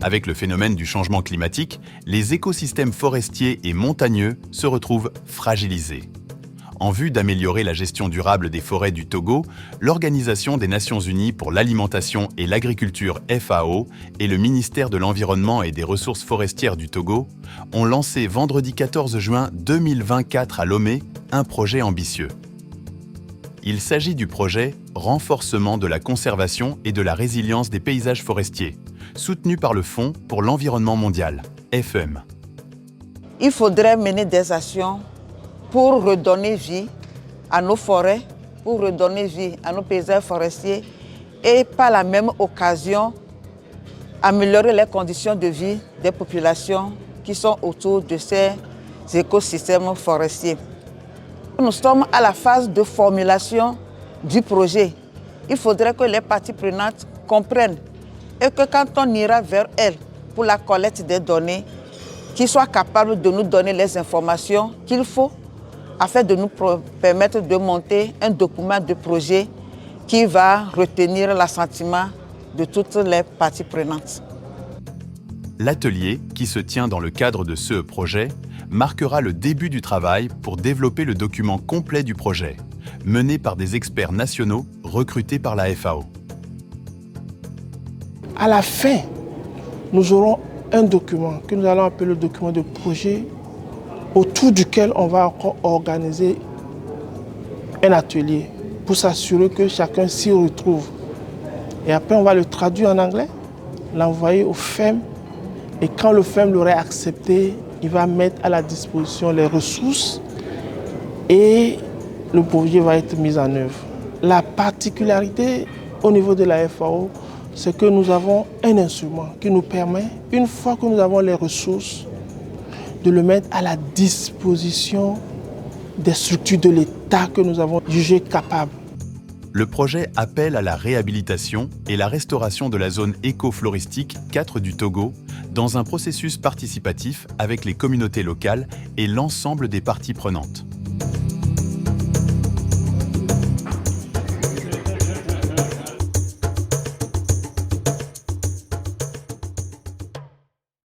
Avec le phénomène du changement climatique, les écosystèmes forestiers et montagneux se retrouvent fragilisés. En vue d'améliorer la gestion durable des forêts du Togo, l'Organisation des Nations Unies pour l'alimentation et l'agriculture FAO et le ministère de l'Environnement et des Ressources forestières du Togo ont lancé vendredi 14 juin 2024 à Lomé un projet ambitieux. Il s'agit du projet « Renforcement de la conservation et de la résilience des paysages forestiers », soutenu par le Fonds pour l'environnement mondial, FEM. Il faudrait mener des actions pour redonner vie à nos forêts, pour redonner vie à nos paysages forestiers et par la même occasion améliorer les conditions de vie des populations qui sont autour de ces écosystèmes forestiers. Nous sommes à la phase de formulation du projet. Il faudrait que les parties prenantes comprennent et que quand on ira vers elles pour la collecte des données, qu'ils soient capables de nous donner les informations qu'il faut afin de nous permettre de monter un document de projet qui va retenir l'assentiment de toutes les parties prenantes. L'atelier, qui se tient dans le cadre de ce projet, marquera le début du travail pour développer le document complet du projet, mené par des experts nationaux recrutés par la FAO. À la fin, nous aurons un document que nous allons appeler le document de projet, autour duquel on va encore organiser un atelier pour s'assurer que chacun s'y retrouve. Et après, on va le traduire en anglais, l'envoyer au FEM. Et quand le FEM l'aurait accepté, il va mettre à la disposition les ressources et le projet va être mis en œuvre. La particularité au niveau de la FAO, c'est que nous avons un instrument qui nous permet, une fois que nous avons les ressources, de le mettre à la disposition des structures de l'État que nous avons jugées capables. Le projet appelle à la réhabilitation et la restauration de la zone éco-floristique 4 du Togo dans un processus participatif avec les communautés locales et l'ensemble des parties prenantes.